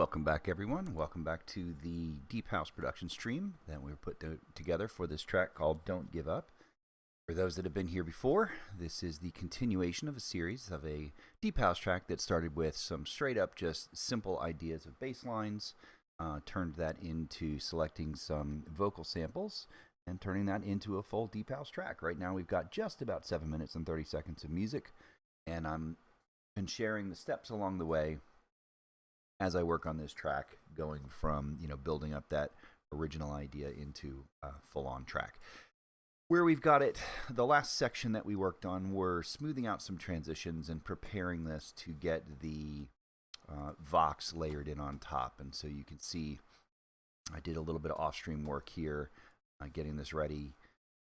Welcome back, everyone. Welcome back to the Deep House production stream that we put together for this track called Don't Give Up. For those that have been here before, this is the continuation of a series of a Deep House track that started with some straight up just simple ideas of bass lines, turned that into selecting some vocal samples, and turning that into a full Deep House track. Right now we've got just about 7 minutes and 30 seconds of music, and I'm been sharing the steps along the way as I work on this track, going from, building up that original idea into a full-on track. Where we've got it, the last section that we worked on, we're smoothing out some transitions and preparing this to get the Vox layered in on top. And so you can see I did a little bit of off-stream work here, getting this ready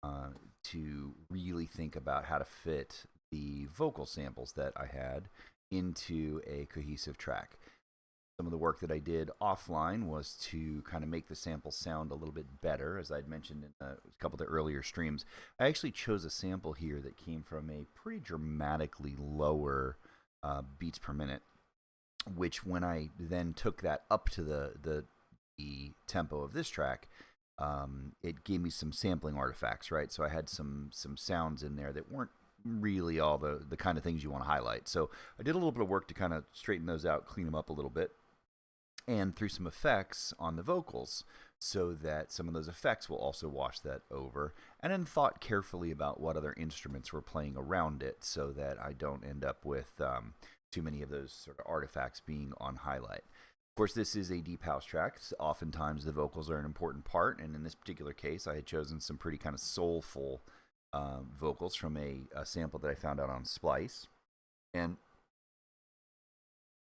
to really think about how to fit the vocal samples that I had into a cohesive track. Some of the work that I did offline was to kind of make the sample sound a little bit better, as I'd mentioned in a couple of the earlier streams. I actually chose a sample here that came from a pretty dramatically lower beats per minute, which when I then took that up to the tempo of this track, it gave me some sampling artifacts, right? So I had some sounds in there that weren't really all the kind of things you want to highlight. So I did a little bit of work to kind of straighten those out, clean them up a little bit, and threw some effects on the vocals so that some of those effects will also wash that over, and then thought carefully about what other instruments were playing around it so that I don't end up with too many of those sort of artifacts being on highlight. Of course, this is a deep house track. So oftentimes the vocals are an important part, and in this particular case I had chosen some pretty kind of soulful vocals from a sample that I found out on Splice, and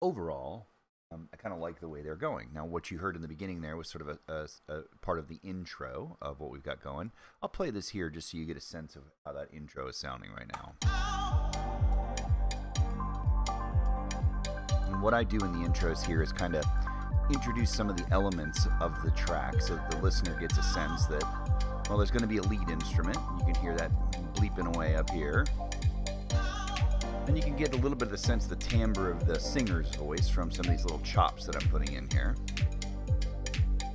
overall I kind of like the way they're going. Now, what you heard in the beginning there was sort of a part of the intro of what we've got going. I'll play this here just so you get a sense of how that intro is sounding right now. And what I do in the intros here is kind of introduce some of the elements of the track so that the listener gets a sense that, well, there's going to be a lead instrument. You can hear that bleeping away up here. And you can get a little bit of the sense of the timbre of the singer's voice from some of these little chops that I'm putting in here.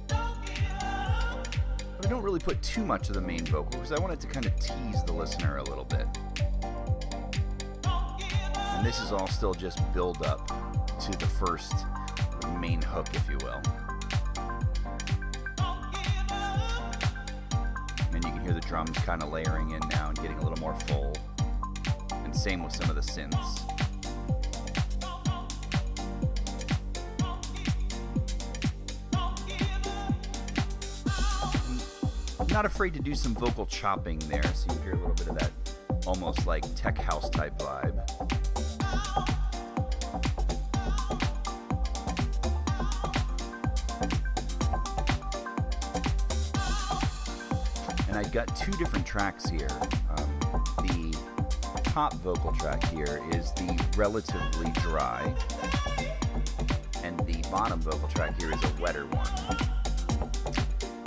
But I don't really put too much of the main vocal because I want it to kind of tease the listener a little bit. And this is all still just build up to the first main hook, if you will. And you can hear the drums kind of layering in now and getting a little more full. And same with some of the synths. I'm not afraid to do some vocal chopping there, so you hear a little bit of that almost like tech house type vibe. And I've got two different tracks here. The top vocal track here is the relatively dry, and the bottom vocal track here is a wetter one.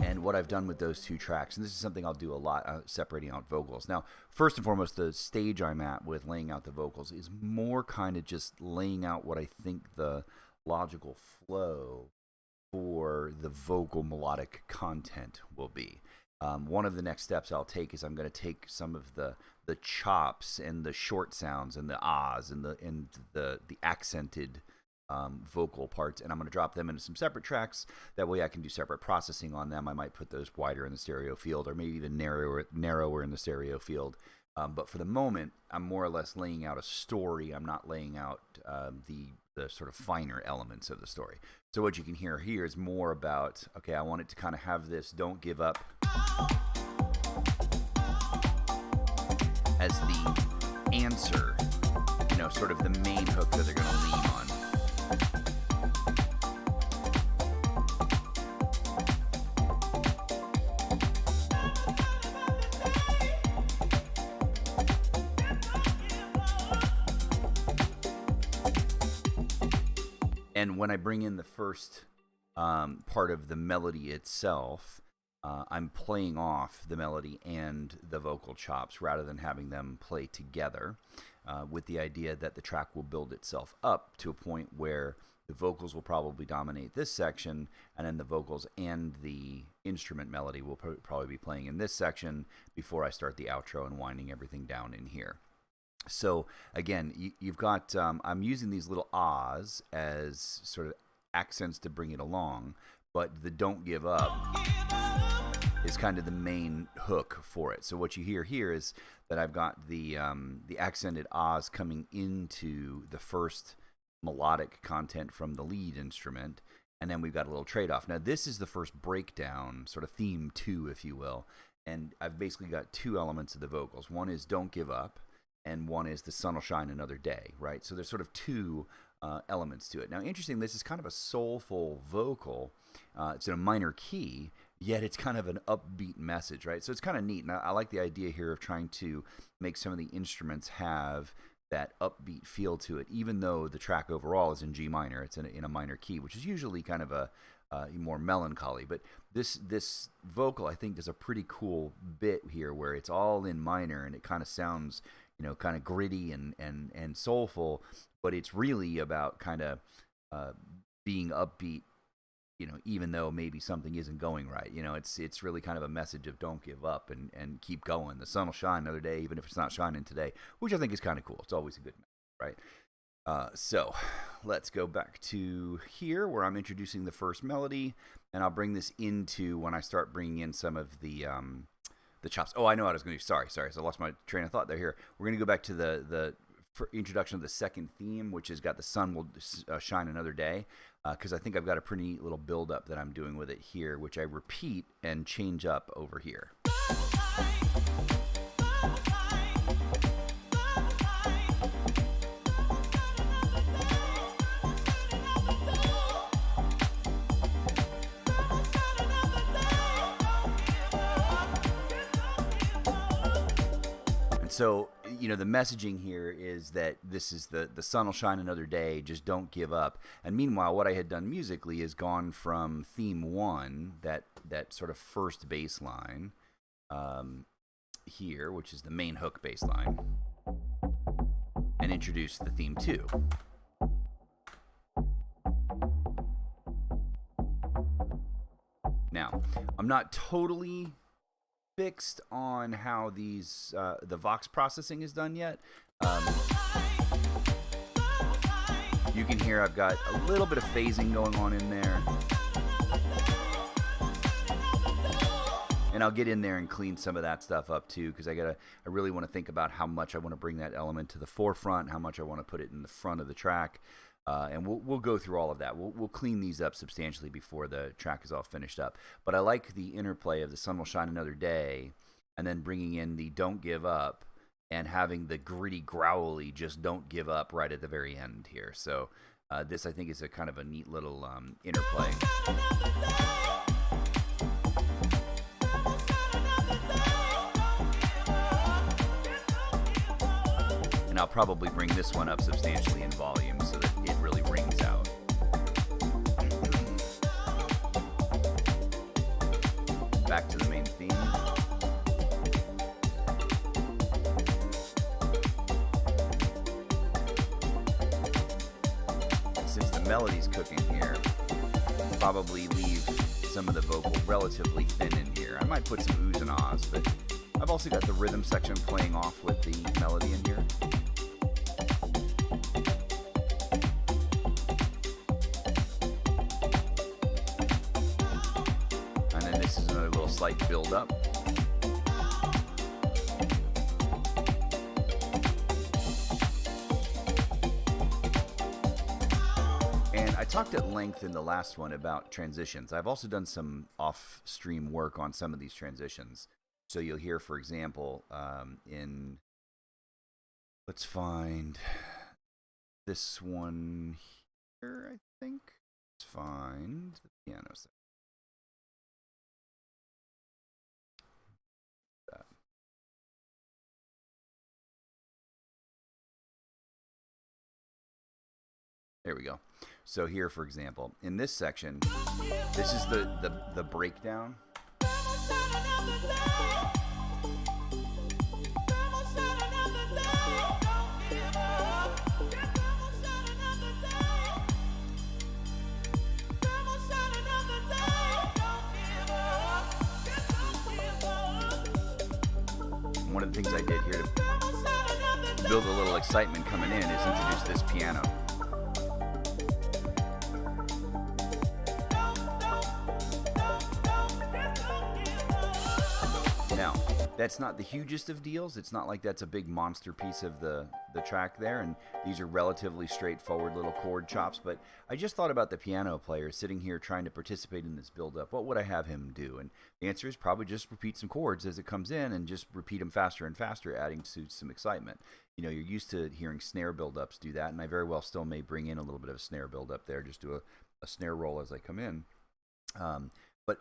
And what I've done with those two tracks, and this is something I'll do a lot, separating out vocals. Now, first and foremost, the stage I'm at with laying out the vocals is more kind of just laying out what I think the logical flow for the vocal melodic content will be. One of the next steps I'll take is I'm going to take some of the chops and the short sounds and the ahs and the accented vocal parts, and I'm going to drop them into some separate tracks. That way I can do separate processing on them. I might put those wider in the stereo field, or maybe even narrower in the stereo field. But for the moment, I'm more or less laying out a story. I'm not laying out the sort of finer elements of the story. So what you can hear here is more about, okay, I want it to kind of have this don't give up as the answer, sort of the main hook that they're going to lean on. And when I bring in the first part of the melody itself, I'm playing off the melody and the vocal chops rather than having them play together, with the idea that the track will build itself up to a point where The vocals will probably dominate this section, and then the vocals and the instrument melody will probably be playing in this section before I start the outro and winding everything down in here. So again, you've got, I'm using these little ahs as sort of accents to bring it along, but the don't give up is kind of the main hook for it. So what you hear here is that I've got the accented ahs coming into the first melodic content from the lead instrument, and then we've got a little trade-off. Now this is the first breakdown, sort of theme 2, if you will, and I've basically got 2 elements of the vocals. One is don't give up, and one is the sun will shine another day, right? So there's sort of 2 elements to it. Now, interesting, this is kind of a soulful vocal. It's in a minor key, yet it's kind of an upbeat message, right? So it's kind of neat. And I like the idea here of trying to make some of the instruments have that upbeat feel to it, even though the track overall is in G minor. It's in a minor key, which is usually kind of a more melancholy. But this vocal, I think, does a pretty cool bit here where it's all in minor and it kind of sounds, you know, kind of gritty and soulful, but it's really about kind of being upbeat, you know, even though maybe something isn't going right. You know, it's really kind of a message of don't give up and keep going. The sun will shine another day, even if it's not shining today, which I think is kind of cool. It's always a good message, right? So let's go back to here where I'm introducing the first melody, and I'll bring this into when I start bringing in some of the chops. Oh, I know what I was going to do. Sorry. So I lost my train of thought there. Here we're going to go back to the introduction of the second theme, which has got the sun will shine another day, because I think I've got a pretty neat little build up that I'm doing with it here, which I repeat and change up over here. So, you know, the messaging here is that this is the sun will shine another day, just don't give up. And meanwhile, what I had done musically is gone from theme 1, that sort of first bass line here, which is the main hook bass line, and introduced the theme 2. Now, I'm not totally fixed on how these the Vox processing is done yet. You can hear I've got a little bit of phasing going on in there, and I'll get in there and clean some of that stuff up too, because I really want to think about how much I want to bring that element to the forefront, how much I want to put it in the front of the track. And we'll go through all of that. We'll clean these up substantially before the track is all finished up. But I like the interplay of the sun will shine another day, and then bringing in the don't give up, and having the gritty, growly just don't give up right at the very end here. So this, I think, is a kind of a neat little interplay. And I'll probably bring this one up substantially in volume so that it really rings out. Back to the main theme. Since the melody's cooking here, I'll probably leave some of the vocal relatively thin in here. I might put some oohs and ahs, but I've also got the rhythm section playing off with the melody in here. Slight build up. And I talked at length in the last one about transitions. I've also done some off-stream work on some of these transitions. So you'll hear, for example, let's find this one here, I think. Let's find the piano section. There we go. So here, for example, in this section, this is the breakdown. things I did here to build a little excitement coming in is introduce this piano. Now, that's not the hugest of deals. It's not like that's a big monster piece of the track there, and these are relatively straightforward little chord chops, but I just thought about the piano player sitting here trying to participate in this build-up. What would I have him do? And the answer is probably just repeat some chords as it comes in and just repeat them faster and faster, adding to some excitement. You know, you're used to hearing snare build-ups do that, and I very well still may bring in a little bit of a snare build-up there, just do a snare roll as I come in. But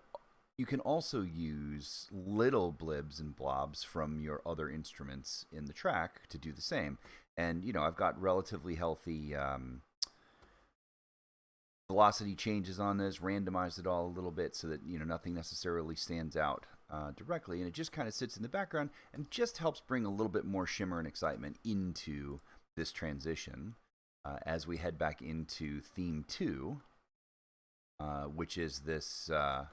you can also use little blibs and blobs from your other instruments in the track to do the same. And, you know, I've got relatively healthy velocity changes on this, randomized it all a little bit so that, you know, nothing necessarily stands out directly. And it just kind of sits in the background and just helps bring a little bit more shimmer and excitement into this transition as we head back into theme 2. Which is this so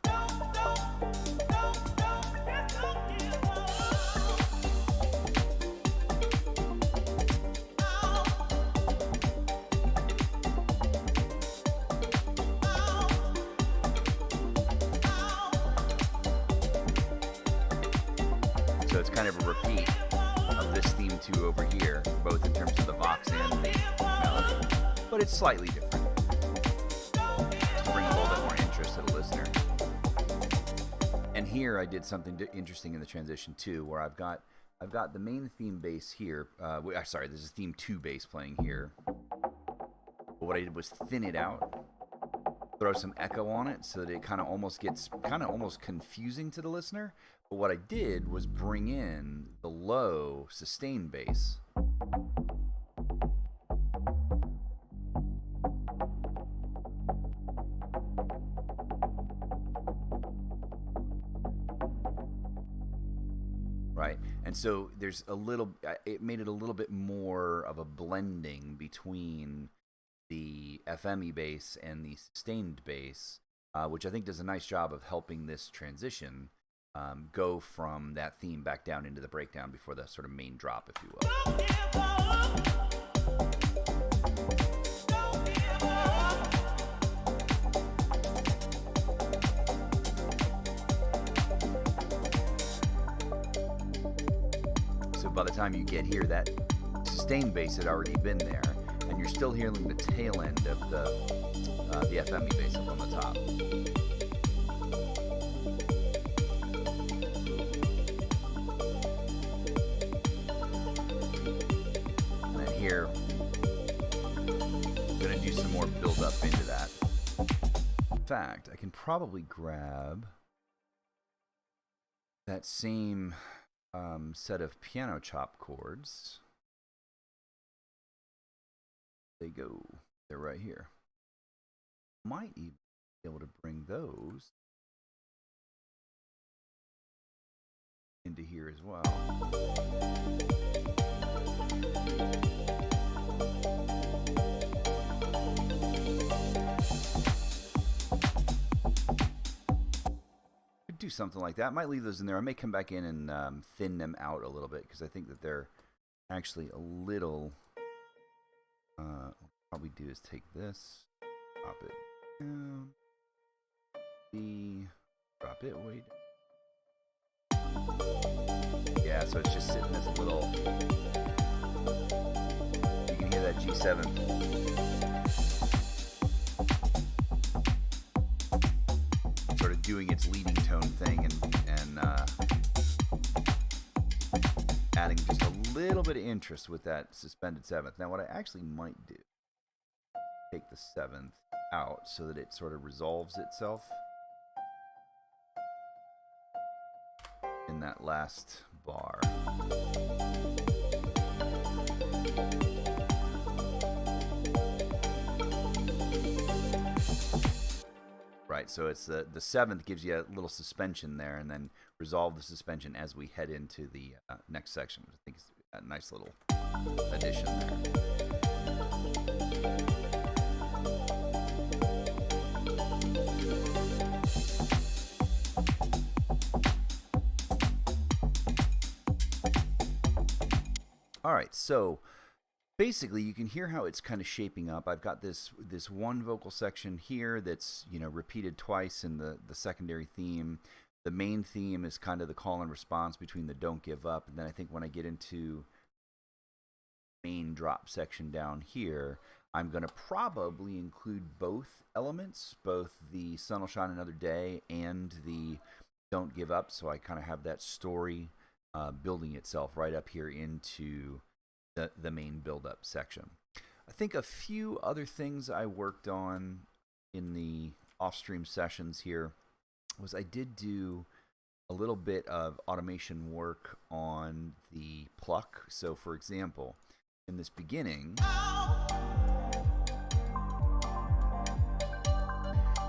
it's kind of a repeat of this theme 2 over here, both in terms of the Vox and the melody, but it's slightly different. Bring a little bit more interest to the listener. And here I did something interesting in the transition too, where I've got the main theme bass here. Sorry, this is theme 2 bass playing here. But what I did was thin it out, throw some echo on it, so that it kind of almost gets almost confusing to the listener. But what I did was bring in the low sustained bass. Right, and so there's a little, it made it a little bit more of a blending between the FME bass and the sustained bass, which I think does a nice job of helping this transition go from that theme back down into the breakdown before the sort of main drop, if you will. By the time you get here, that sustained bass had already been there, and you're still hearing the tail end of the FME bass up on the top. And then here, I'm going to do some more build up into that. In fact, I can probably grab that same set of piano chop chords. They go. They're right here. Might even be able to bring those into here as well. Do something like that. I might leave those in there. I may come back in and thin them out a little bit because I think that they're actually a little. What I'll probably do is take this, drop it down, drop it way down. Yeah, so it's just sitting as a little. You can hear that G7. Sort of doing its leading tone thing and adding just a little bit of interest with that suspended 7th. Now what I actually might do, take the 7th out so that it sort of resolves itself in that last bar. Right, so it's the 7th gives you a little suspension there, and then resolve the suspension as we head into the next section, which I think is a nice little addition there. All right, so basically you can hear how it's kind of shaping up. I've got this one vocal section here that's, repeated twice in the secondary theme. The main theme is kind of the call and response between the don't give up, and then I think when I get into main drop section down here, I'm going to probably include both elements, both the sun will shine another day and the don't give up, so I kind of have that story building itself right up here into the main build-up section. I think a few other things I worked on in the off-stream sessions here was I did do a little bit of automation work on the Pluck. So for example, in this beginning,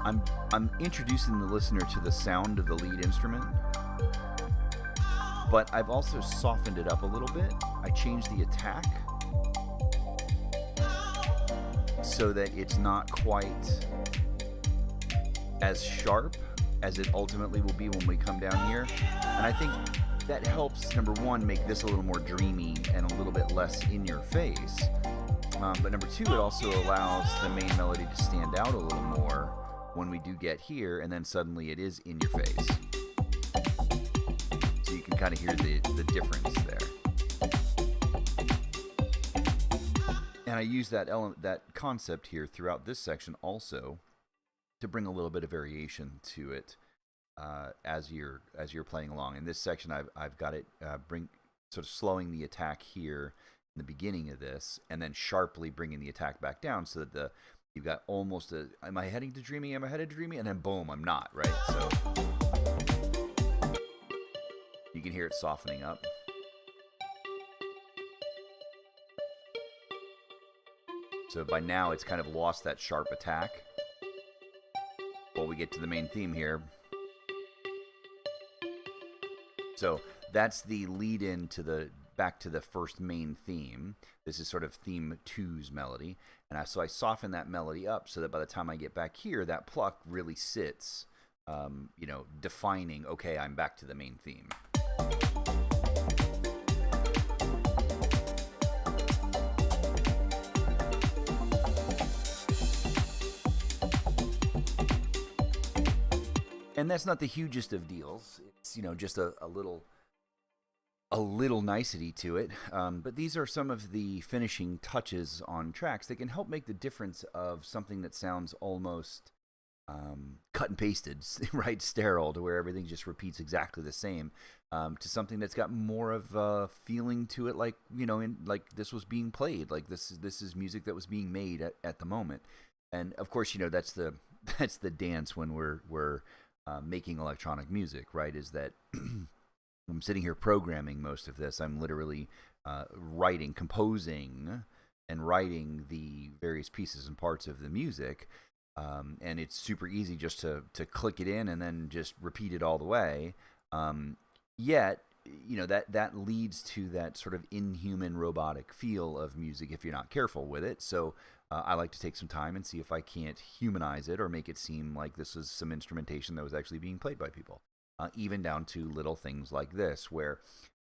I'm introducing the listener to the sound of the lead instrument, but I've also softened it up a little bit. I changed the attack so that it's not quite as sharp as it ultimately will be when we come down here. And I think that helps, number one, make this a little more dreamy and a little bit less in your face. But number two, it also allows the main melody to stand out a little more when we do get here, and then suddenly it is in your face. So you can kind of hear the difference there. And I use that concept here throughout this section also to bring a little bit of variation to it as you're playing along. In this section, I've got it sort of slowing the attack here in the beginning of this, and then sharply bringing the attack back down so that you've got almost a, am I heading to dreamy? Am I headed to dreamy? And then boom, I'm not, right? So you can hear it softening up. So by now it's kind of lost that sharp attack. Well, we get to the main theme here. So that's the lead in to back to the first main theme. This is sort of theme 2's melody. And so I soften that melody up so that by the time I get back here, that pluck really sits, defining, okay, I'm back to the main theme. And that's not the hugest of deals. It's, just a little nicety to it. But these are some of the finishing touches on tracks that can help make the difference of something that sounds almost cut and pasted, right? Sterile, to where everything just repeats exactly the same, to something that's got more of a feeling to it, like, like this was being played, like this is music that was being made at the moment. And of course, that's the dance when we're making electronic music, right? Is that I'm sitting here programming most of this. I'm literally composing and writing the various pieces and parts of the music, and it's super easy just to click it in and then just repeat it all the way. Yet, that leads to that sort of inhuman robotic feel of music if you're not careful with it. So I like to take some time and see if I can't humanize it or make it seem like this was some instrumentation that was actually being played by people. Even down to little things like this, where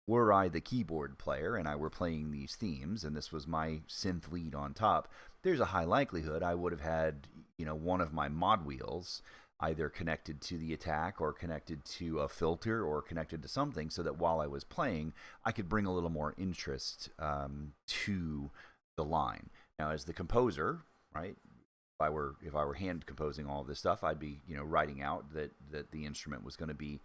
were I the keyboard player and I were playing these themes and this was my synth lead on top, there's a high likelihood I would have had, one of my mod wheels either connected to the attack or connected to a filter or connected to something, so that while I was playing, I could bring a little more interest to the line. Now, as the composer, right, if I were hand composing all of this stuff, I'd be, writing out that the instrument was going to be,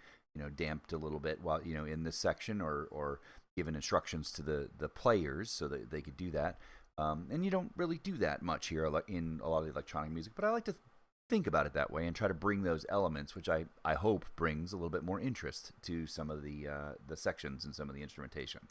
damped a little bit while, in this section, or given instructions to the players so that they could do that. And you don't really do that much here in a lot of the electronic music, but I like to think about it that way and try to bring those elements, which I hope brings a little bit more interest to some of the sections and some of the instrumentation.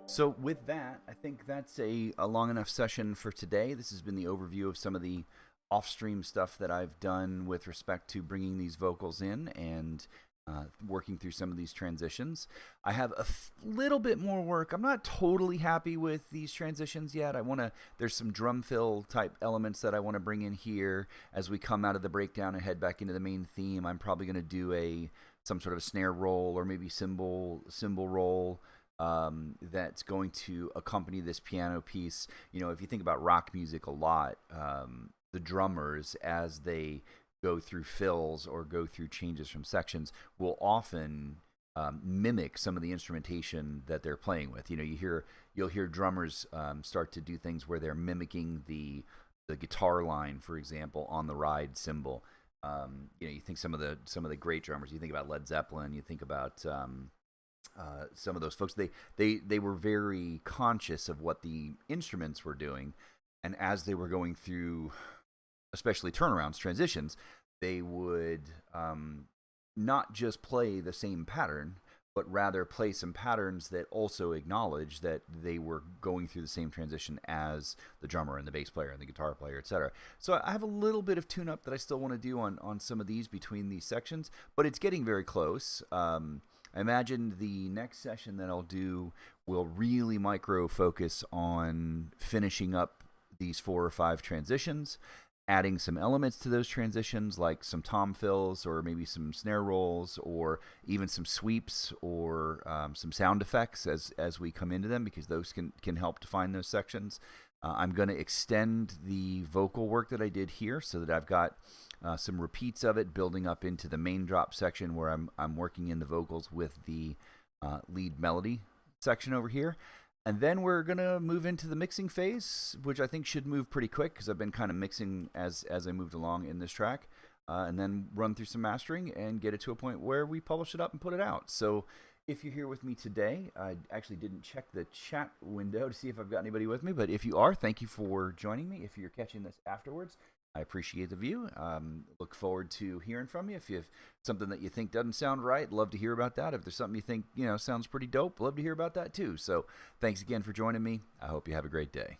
So with that, I think that's a long enough session for today. This has been the overview of some of the off-stream stuff that I've done with respect to bringing these vocals in and working through some of these transitions. I have a little bit more work. I'm not totally happy with these transitions yet. There's some drum fill type elements that I want to bring in here as we come out of the breakdown and head back into the main theme. I'm probably going to do some sort of snare roll or maybe cymbal roll that's going to accompany this piano piece. If you think about rock music a lot, the drummers, as they go through fills or go through changes from sections, will often mimic some of the instrumentation that they're playing with. You'll hear drummers start to do things where they're mimicking the guitar line, for example, on the ride cymbal. You think some of the great drummers. You think about Led Zeppelin. You think about some of those folks. They were very conscious of what the instruments were doing, and as they were going through, especially turnarounds, transitions, they would not just play the same pattern, but rather play some patterns that also acknowledge that they were going through the same transition as the drummer and the bass player and the guitar player, etc. So I have a little bit of tune-up that I still want to do on some of these between these sections, but it's getting very close. I imagine the next session that I'll do will really micro-focus on finishing up these 4 or 5 transitions, adding some elements to those transitions, like some tom fills or maybe some snare rolls or even some sweeps or some sound effects as we come into them, because those can help define those sections. I'm going to extend the vocal work that I did here so that I've got some repeats of it building up into the main drop section where I'm working in the vocals with the lead melody section over here. And then we're going to move into the mixing phase, which I think should move pretty quick because I've been kind of mixing as I moved along in this track, and then run through some mastering and get it to a point where we publish it up and put it out. So if you're here with me today, I actually didn't check the chat window to see if I've got anybody with me, but if you are, thank you for joining me. If you're catching this afterwards, I appreciate the view. Look forward to hearing from you. If you have something that you think doesn't sound right, love to hear about that. If there's something you think sounds pretty dope, love to hear about that too. So thanks again for joining me. I hope you have a great day.